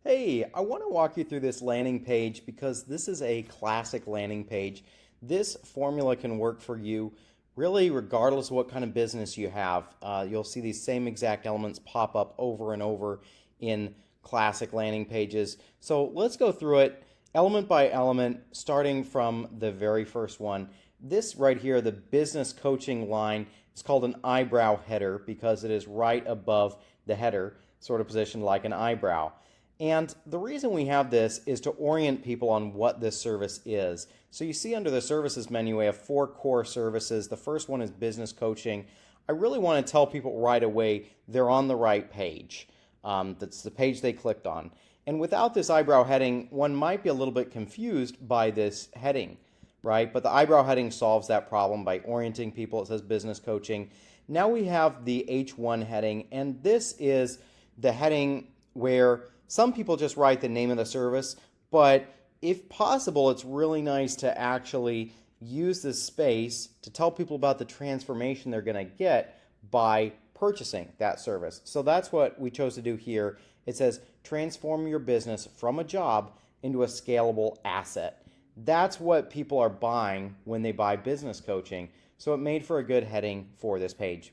Hey, I want to walk you through this landing page because this is a classic landing page. This formula can work for you really regardless of what kind of business you have. You'll see these same exact elements pop up over and over in classic landing pages. So let's go through it element by element, starting from the very first one. This right here, the business coaching line, is called an eyebrow header because it is right above the header, sort of positioned like an eyebrow. And the reason we have this is to orient people on what this service is. So you see under the services menu, we have 4 core services. The first one is business coaching. I really want to tell people right away they're on the right page. That's the page they clicked on. And without this eyebrow heading, one might be a little bit confused by this heading, right? But the eyebrow heading solves that problem by orienting people. It says business coaching. Now we have the H1 heading, and this is the heading where some people just write the name of the service, but if possible, it's really nice to actually use this space to tell people about the transformation they're going to get by purchasing that service. So that's what we chose to do here. It says, transform your business from a job into a scalable asset. That's what people are buying when they buy business coaching. So it made for a good heading for this page.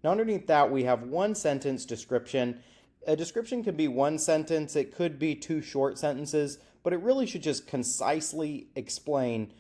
Now underneath that, we have one sentence description. A description could be one sentence, it could be 2 short sentences, but it really should just concisely explain,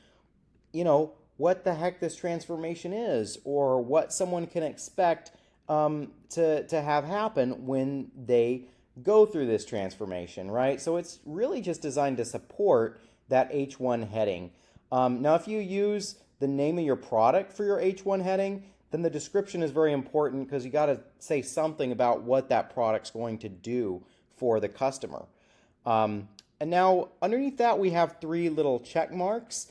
what the heck this transformation is, or what someone can expect to have happen when they go through this transformation, right? So it's really just designed to support that H1 heading. Now, if you use the name of your product for your H1 heading, then the description is very important because you got to say something about what that product's going to do for the customer. And now underneath that, we have 3 little check marks.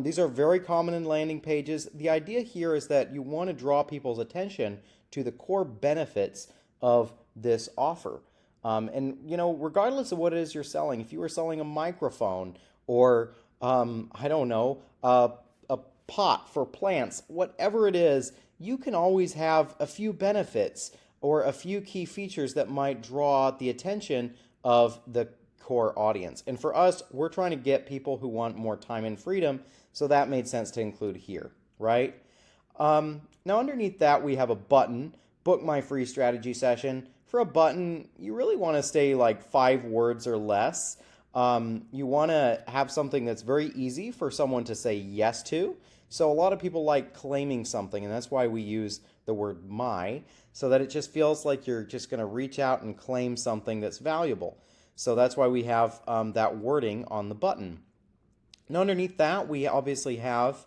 These are very common in landing pages. The idea here is that you want to draw people's attention to the core benefits of this offer. Regardless of what it is you're selling, if you were selling a microphone or, a pot for plants, whatever it is, you can always have a few benefits or a few key features that might draw the attention of the core audience. And for us, we're trying to get people who want more time and freedom, so that made sense to include here, right? Now underneath that, we have a button, book my free strategy session. For a button, you really want to stay like 5 words or less. You want to have something that's very easy for someone to say yes to. So a lot of people like claiming something, and that's why we use the word my, so that it just feels like you're just going to reach out and claim something that's valuable. So that's why we have that wording on the button. Now underneath that, we obviously have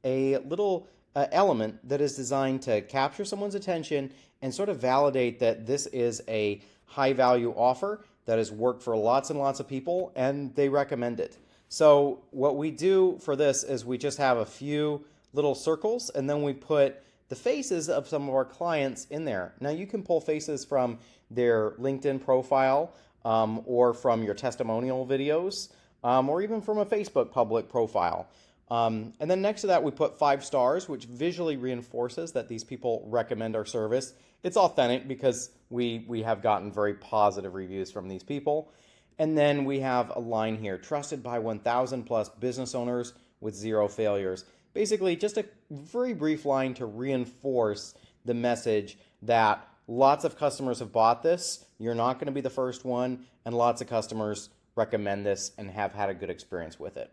a little element that is designed to capture someone's attention and sort of validate that this is a high value offer that has worked for lots and lots of people and they recommend it. So what we do for this is we just have a few little circles and then we put the faces of some of our clients in there. Now you can pull faces from their LinkedIn profile or from your testimonial videos or even from a Facebook public profile. And then next to that, we put 5 stars, which visually reinforces that these people recommend our service. It's authentic because we have gotten very positive reviews from these people. And then we have a line here, trusted by 1,000 plus business owners with 0 failures. Basically, just a very brief line to reinforce the message that lots of customers have bought this. You're not going to be the first one, and lots of customers recommend this and have had a good experience with it.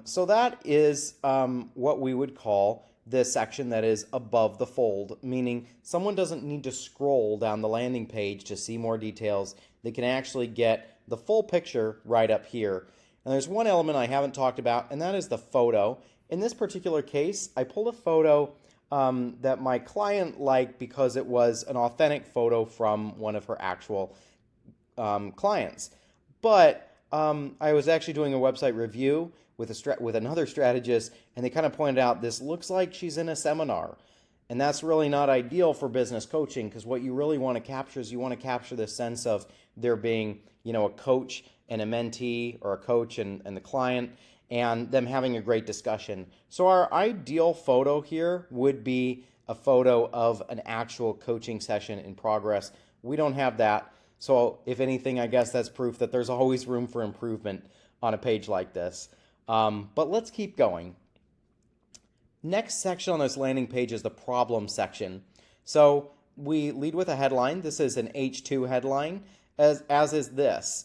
So that is what we would call the section that is above the fold, meaning someone doesn't need to scroll down the landing page to see more details. They can actually get the full picture right up here. And there's one element I haven't talked about, and that is the photo. In this particular case, I pulled a photo that my client liked because it was an authentic photo from one of her actual clients. But I was actually doing a website review with another strategist, and they kind of pointed out this looks like she's in a seminar. And that's really not ideal for business coaching because what you really want to capture is you want to capture this sense of there being, a coach and a mentee or a coach and the client and them having a great discussion. So our ideal photo here would be a photo of an actual coaching session in progress. We don't have that. So if anything, I guess that's proof that there's always room for improvement on a page like this. But let's keep going. Next section on this landing page is the problem section. So we lead with a headline. This is an H2 headline, as is this.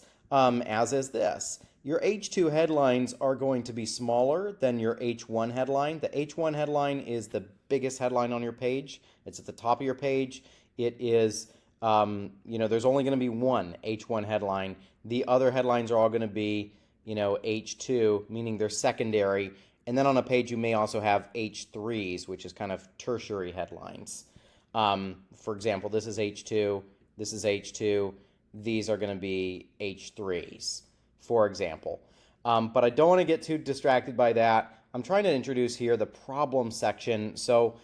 Your H2 headlines are going to be smaller than your H1 headline. The H1 headline is the biggest headline on your page. It's at the top of your page. It is, there's only going to be one H1 headline. The other headlines are all going to be, H2, meaning they're secondary. And then on a page, you may also have H3s, which is kind of tertiary headlines. For example, this is H2, this is H2. These are going to be H3s, for example. But I don't want to get too distracted by that. I'm trying to introduce here the problem section. So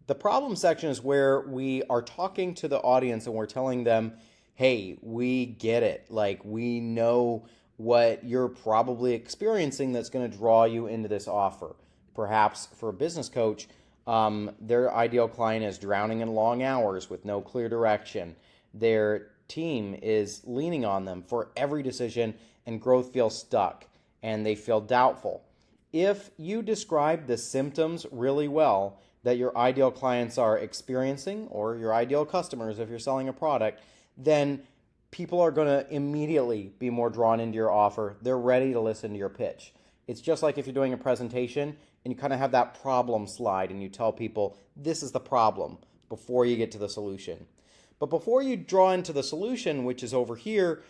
the problem section is where we are talking to the audience and we're telling them, hey, we get it. Like, we know what you're probably experiencing that's going to draw you into this offer. Perhaps for a business coach, their ideal client is drowning in long hours with no clear direction. Their team is leaning on them for every decision, and growth feels stuck and they feel doubtful. If you describe the symptoms really well that your ideal clients are experiencing, or your ideal customers if you're selling a product, then people are going to immediately be more drawn into your offer. They're ready to listen to your pitch. It's just like if you're doing a presentation and you kind of have that problem slide and you tell people, this is the problem, before you get to the solution. But before you draw into the solution, which is over here,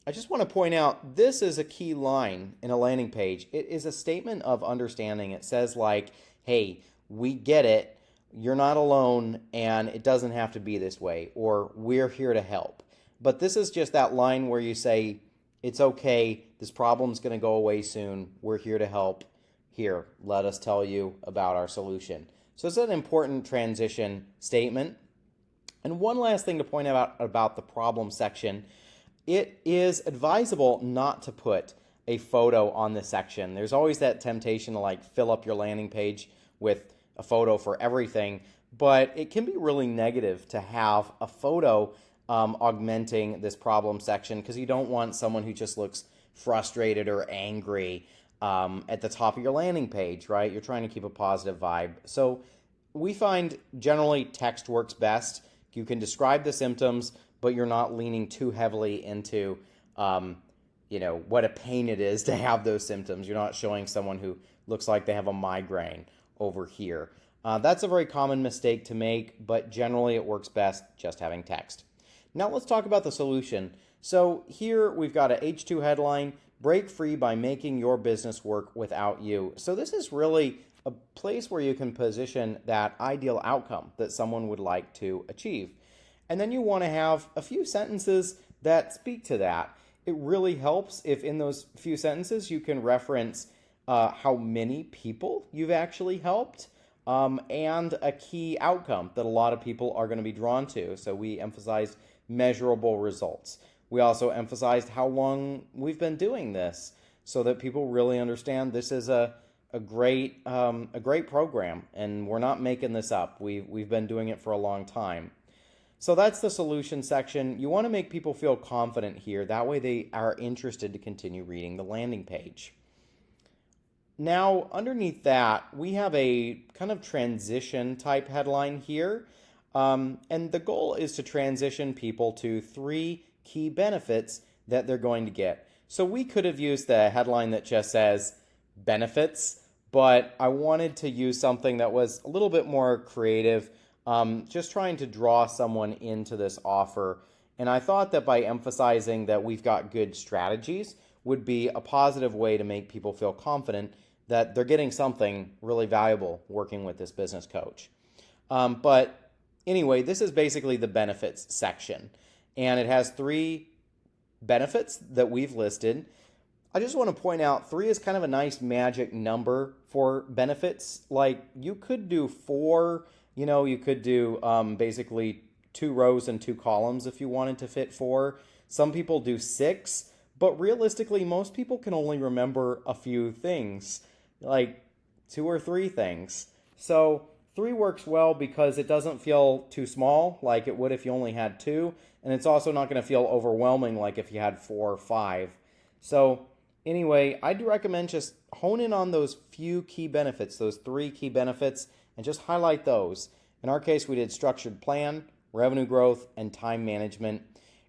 I just want to point out this is a key line in a landing page. It is a statement of understanding. It says like, hey, we get it, you're not alone, and it doesn't have to be this way, or we're here to help. But this is just that line where you say, it's okay, this problem's going to go away soon, we're here to help. Here, let us tell you about our solution. So it's an important transition statement. And one last thing to point out about the problem section, it is advisable not to put a photo on this section. There's always that temptation to like fill up your landing page with a photo for everything, but it can be really negative to have a photo augmenting this problem section, because you don't want someone who just looks frustrated or angry at the top of your landing page, right? You're trying to keep a positive vibe. So we find generally text works best. You can describe the symptoms, but you're not leaning too heavily into, what a pain it is to have those symptoms. You're not showing someone who looks like they have a migraine over here. That's a very common mistake to make, but generally it works best just having text. Now let's talk about the solution. So here we've got a H2 headline, break free by making your business work without you. So this is really a place where you can position that ideal outcome that someone would like to achieve. And then you want to have a few sentences that speak to that. It really helps if in those few sentences you can reference how many people you've actually helped, and a key outcome that a lot of people are going to be drawn to. So we emphasized measurable results. We also emphasized how long we've been doing this so that people really understand this is a great program, and we're not making this up. We've been doing it for a long time. So that's the solution section. You want to make people feel confident here. That way they are interested to continue reading the landing page. Now, underneath that, we have a kind of transition type headline here. And the goal is to transition people to 3 key benefits that they're going to get. So we could have used the headline that just says benefits, but I wanted to use something that was a little bit more creative, just trying to draw someone into this offer. And I thought that by emphasizing that we've got good strategies would be a positive way to make people feel confident that they're getting something really valuable working with this business coach. But anyway, this is basically the benefits section, and it has 3 benefits that we've listed. I just want to point out 3 is kind of a nice magic number for benefits. Like you could do 4, you could do basically 2 rows and 2 columns if you wanted to fit 4. Some people do 6, but realistically, most people can only remember a few things, like 2 or 3 things. So 3 works well because it doesn't feel too small like it would if you only had 2, and it's also not going to feel overwhelming like if you had 4 or 5. So anyway, I'd recommend just hone in on those few key benefits, those 3 key benefits, and just highlight those. In our case, we did structured plan, revenue growth, and time management.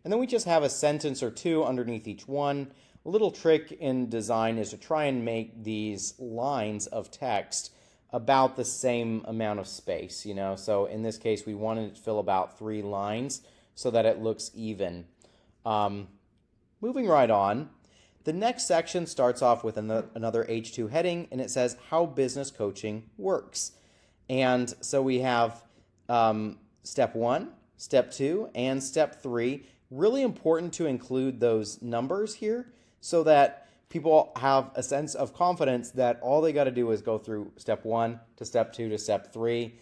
And then we just have a sentence or 2 underneath each one. A little trick in design is to try and make these lines of text about the same amount of space, So in this case, we wanted it to fill about 3 lines so that it looks even. Moving right on, the next section starts off with another H2 heading, and it says how business coaching works. And so we have step 1, step 2, and step 3. Really important to include those numbers here so that people have a sense of confidence that all they got to do is go through step 1 to step 2 to step 3.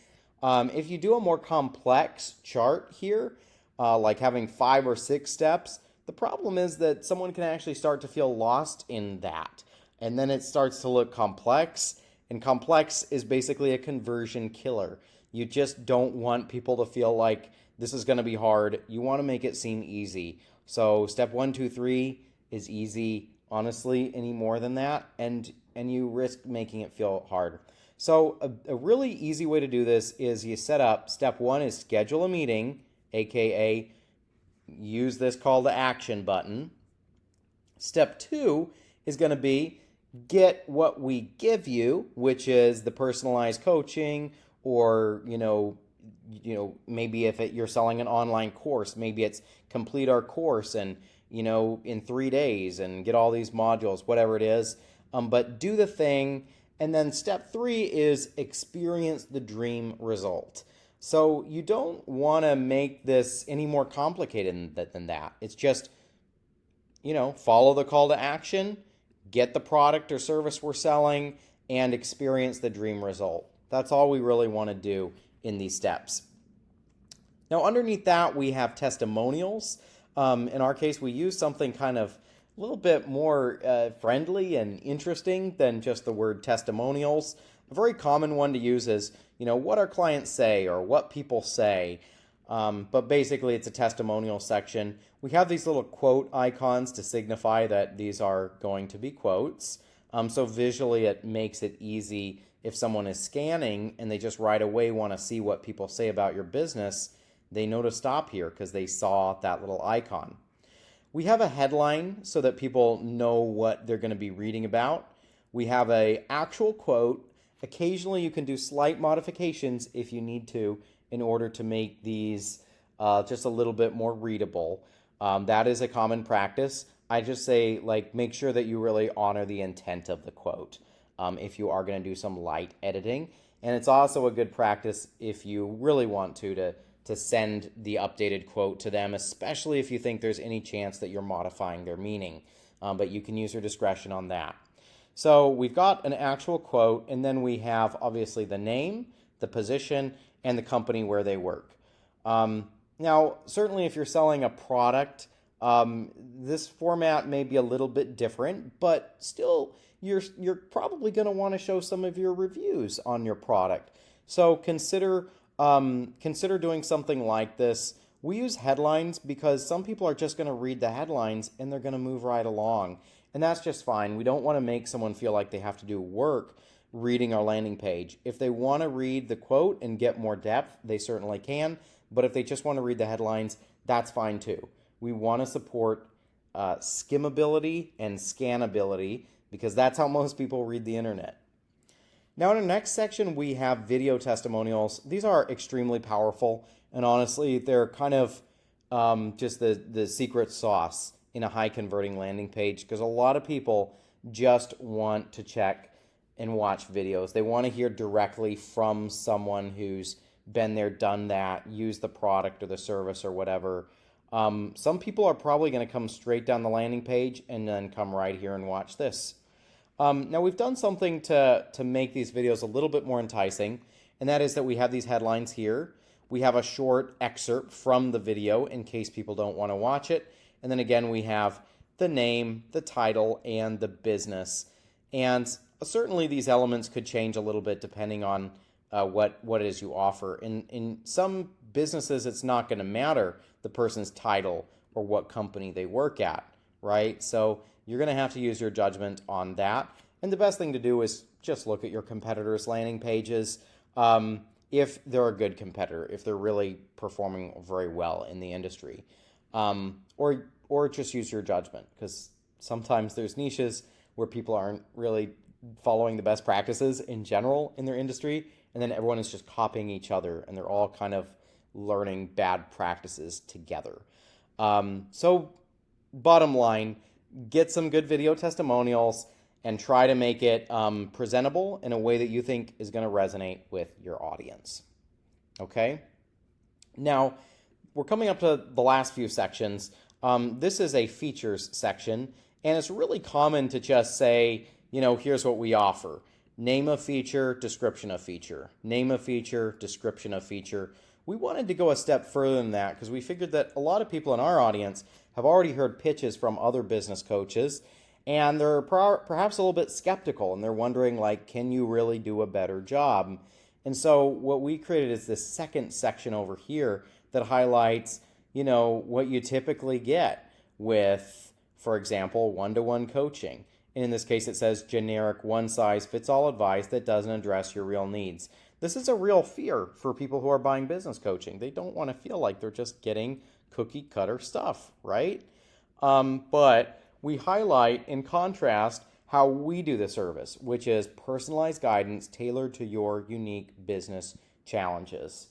If you do a more complex chart here, like having 5 or 6 steps, the problem is that someone can actually start to feel lost in that. And then it starts to look complex, and complex is basically a conversion killer. You just don't want people to feel like this is going to be hard. You want to make it seem easy. So step 1, 2, 3 is easy. Honestly, any more than that, and you risk making it feel hard. So a really easy way to do this is you set up, step 1 is schedule a meeting, aka use this call to action button. Step 2 is going to be get what we give you, which is the personalized coaching, or maybe if you're selling an online course, maybe it's complete our course and in 3 days and get all these modules, whatever it is. But do the thing. And then step 3 is experience the dream result. So you don't want to make this any more complicated than that. It's just, follow the call to action, get the product or service we're selling, and experience the dream result. That's all we really want to do in these steps. Now, underneath that, we have testimonials. In our case, we use something kind of a little bit more friendly and interesting than just the word testimonials. A very common one to use is, what our clients say or what people say. But basically, it's a testimonial section. We have these little quote icons to signify that these are going to be quotes. So visually, it makes it easy if someone is scanning and they just right away want to see what people say about your business. They know to stop here because they saw that little icon. We have a headline so that people know what they're going to be reading about. We have an actual quote. Occasionally you can do slight modifications if you need to in order to make these just a little bit more readable. That is a common practice. I just say, make sure that you really honor the intent of the quote if you are going to do some light editing. And it's also a good practice if you really want to send the updated quote to them, especially if you think there's any chance that you're modifying their meaning. But you can use your discretion on that. So we've got an actual quote, and then we have obviously the name, the position, and the company where they work. Now, certainly if you're selling a product, this format may be a little bit different, but still you're probably going to want to show some of your reviews on your product. So consider doing something like this. We use headlines because some people are just going to read the headlines and they're going to move right along. And that's just fine. We don't want to make someone feel like they have to do work reading our landing page. If they want to read the quote and get more depth, they certainly can. But if they just want to read the headlines, that's fine too. We want to support skimmability and scannability because that's how most people read the internet. Now in the next section, we have video testimonials. These are extremely powerful, and honestly, they're kind of just the secret sauce in a high converting landing page because a lot of people just want to check and watch videos. They want to hear directly from someone who's been there, done that, used the product or the service or whatever. Some people are probably going to come straight down the landing page and then come right here and watch this. Now we've done something to make these videos a little bit more enticing, and that is that we have these headlines here. We have a short excerpt from the video in case people don't want to watch it. And then again, we have the name, the title, and the business. And certainly these elements could change a little bit depending on what it is you offer. In some businesses, it's not going to matter the person's title or what company they work at, right? So you're going to have to use your judgment on that. And the best thing to do is just look at your competitors' landing pages. If they're a good competitor, if they're really performing very well in the industry, or just use your judgment, because sometimes there's niches where people aren't really following the best practices in general in their industry, and then everyone is just copying each other, and they're all kind of learning bad practices together. So bottom line, get some good video testimonials and try to make it presentable in a way that you think is going to resonate with your audience. Okay? Now, we're coming up to the last few sections. This is a features section, and it's really common to just say, here's what we offer. Name of feature, description of feature. Name of feature, description of feature. We wanted to go a step further than that because we figured that a lot of people in our audience have already heard pitches from other business coaches, and they're perhaps a little bit skeptical, and they're wondering, can you really do a better job? And so what we created is this second section over here that highlights, what you typically get with, for example, one-to-one coaching. And in this case, it says generic one-size-fits-all advice that doesn't address your real needs. This is a real fear for people who are buying business coaching. They don't want to feel like they're just getting cookie-cutter stuff, right? But we highlight, in contrast, how we do the service, which is personalized guidance tailored to your unique business challenges.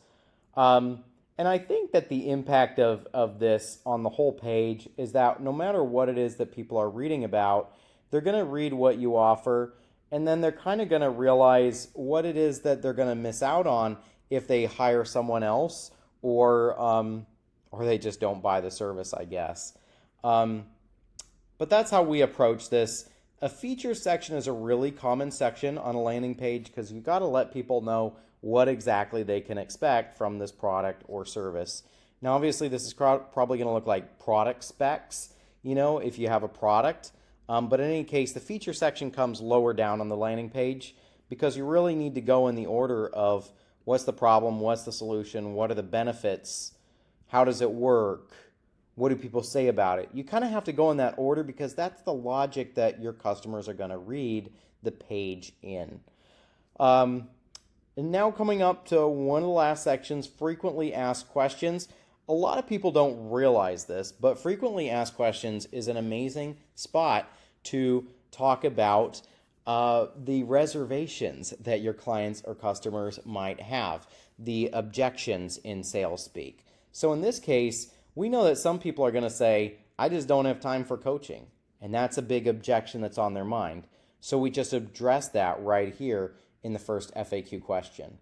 And I think that the impact of this on the whole page is that no matter what it is that people are reading about, they're going to read what you offer, and then they're kind of going to realize what it is that they're going to miss out on if they hire someone else or they just don't buy the service, I guess. But that's how we approach this. A features section is a really common section on a landing page because you've got to let people know what exactly they can expect from this product or service. Now, obviously, this is probably going to look like product specs, if you have a product. But in any case, the feature section comes lower down on the landing page because you really need to go in the order of what's the problem, what's the solution, what are the benefits, how does it work, what do people say about it. You kind of have to go in that order because that's the logic that your customers are going to read the page in. And now coming up to one of the last sections, frequently asked questions. A lot of people don't realize this, but frequently asked questions is an amazing spot to talk about the reservations that your clients or customers might have, the objections in sales speak. So in this case, we know that some people are going to say, I just don't have time for coaching. And that's a big objection that's on their mind. So we just address that right here in the first FAQ question.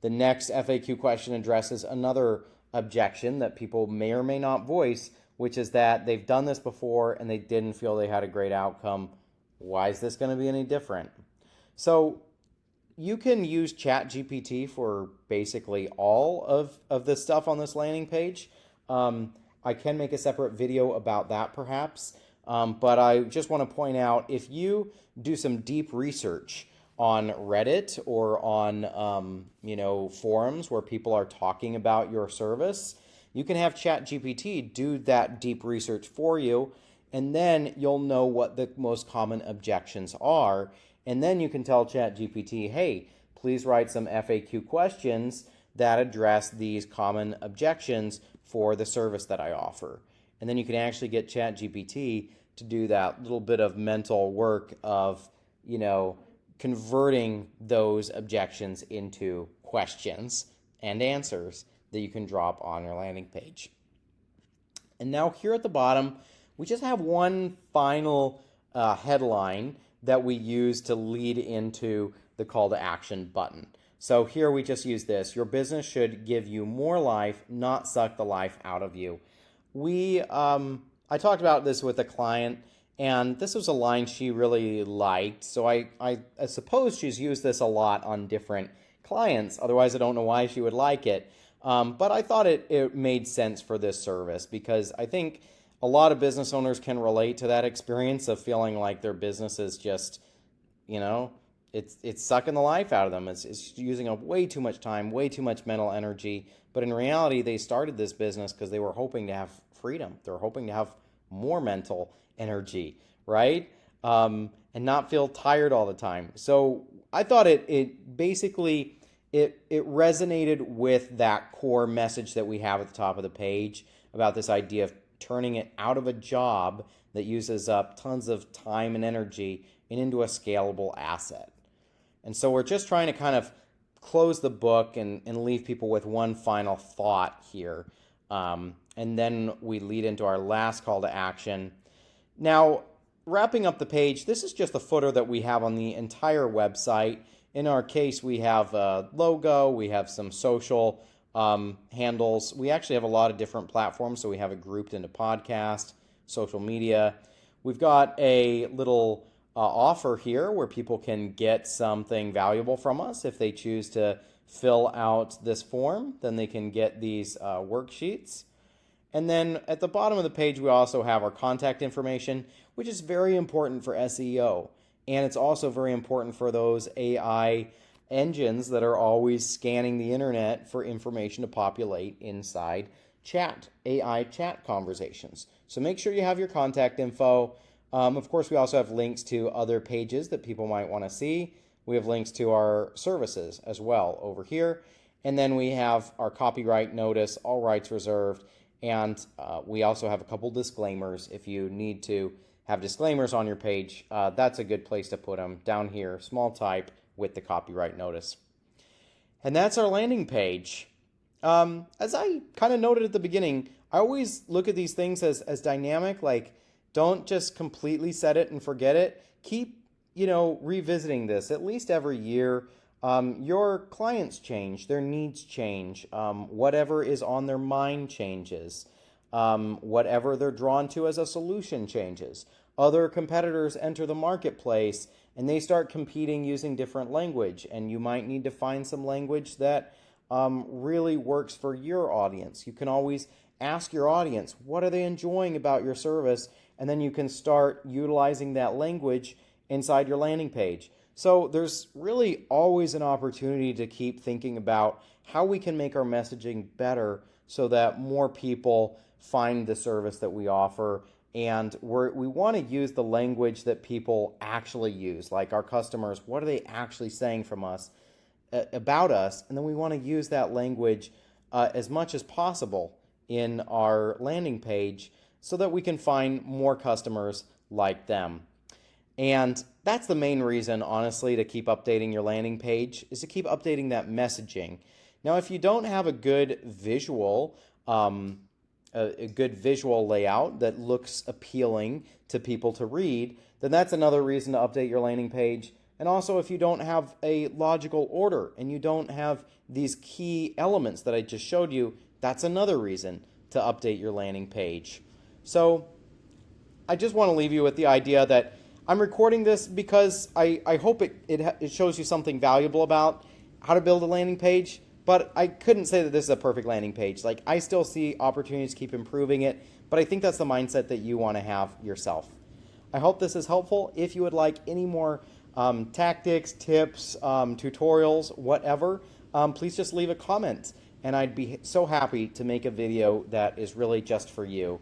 The next FAQ question addresses another objection that people may or may not voice, which is that they've done this before and they didn't feel they had a great outcome. Why is this going to be any different? So you can use ChatGPT for basically all of the stuff on this landing page. I can make a separate video about that perhaps, but I just want to point out, if you do some deep research on Reddit or on forums where people are talking about your service, you can have ChatGPT do that deep research for you, and then you'll know what the most common objections are, and then you can tell ChatGPT, hey, please write some FAQ questions that address these common objections for the service that I offer. And then you can actually get ChatGPT to do that little bit of mental work of, converting those objections into questions and answers that you can drop on your landing page. And now here at the bottom, we just have one final headline that we use to lead into the call to action button. So here we just use this: your business should give you more life, not suck the life out of you. I talked about this with a client, and this was a line she really liked. So I suppose she's used this a lot on different clients. Otherwise, I don't know why she would like it. But I thought it made sense for this service because I think a lot of business owners can relate to that experience of feeling like their business is just, it's sucking the life out of them. It's using up way too much time, way too much mental energy. But in reality, they started this business because they were hoping to have freedom. They're hoping to have more mental energy, right? And not feel tired all the time. So I thought it basically it resonated with that core message that we have at the top of the page about this idea of turning it out of a job that uses up tons of time and energy and into a scalable asset. And so we're just trying to kind of close the book and leave people with one final thought here. And then we lead into our last call to action. Now, wrapping up the page, this is just the footer that we have on the entire website. In our case, we have a logo, we have some social handles. We actually have a lot of different platforms, so we have it grouped into podcast, social media. We've got a little offer here where people can get something valuable from us. If they choose to fill out this form, then they can get these worksheets. And then at the bottom of the page, we also have our contact information, which is very important for SEO. And it's also very important for those AI engines that are always scanning the internet for information to populate inside AI chat conversations. So make sure you have your contact info. Of course, we also have links to other pages that people might want to see. We have links to our services as well over here. And then we have our copyright notice, all rights reserved. And we also have a couple disclaimers. If you need to have disclaimers on your page, that's a good place to put them down here, small type with the copyright notice. And that's our landing page. As I kind of noted at the beginning, I always look at these things as dynamic. Like, don't just completely set it and forget it. Keep, revisiting this at least every year. Your clients change, their needs change, whatever is on their mind changes, whatever they're drawn to as a solution changes. Other competitors enter the marketplace and they start competing using different language, and you might need to find some language that really works for your audience. You can always ask your audience, what are they enjoying about your service? And then you can start utilizing that language inside your landing page. So there's really always an opportunity to keep thinking about how we can make our messaging better so that more people find the service that we offer. And we want to use the language that people actually use, like our customers. What are they actually saying from us about us? And then we want to use that language as much as possible in our landing page so that we can find more customers like them. And that's the main reason, honestly, to keep updating your landing page, is to keep updating that messaging. Now, if you don't have a good visual layout that looks appealing to people to read, then that's another reason to update your landing page. And also, if you don't have a logical order and you don't have these key elements that I just showed you, that's another reason to update your landing page. So I just want to leave you with the idea that I'm recording this because I hope it shows you something valuable about how to build a landing page, but I couldn't say that this is a perfect landing page. Like, I still see opportunities to keep improving it, but I think that's the mindset that you want to have yourself. I hope this is helpful. If you would like any more tactics, tips, tutorials, whatever, please just leave a comment, and I'd be so happy to make a video that is really just for you.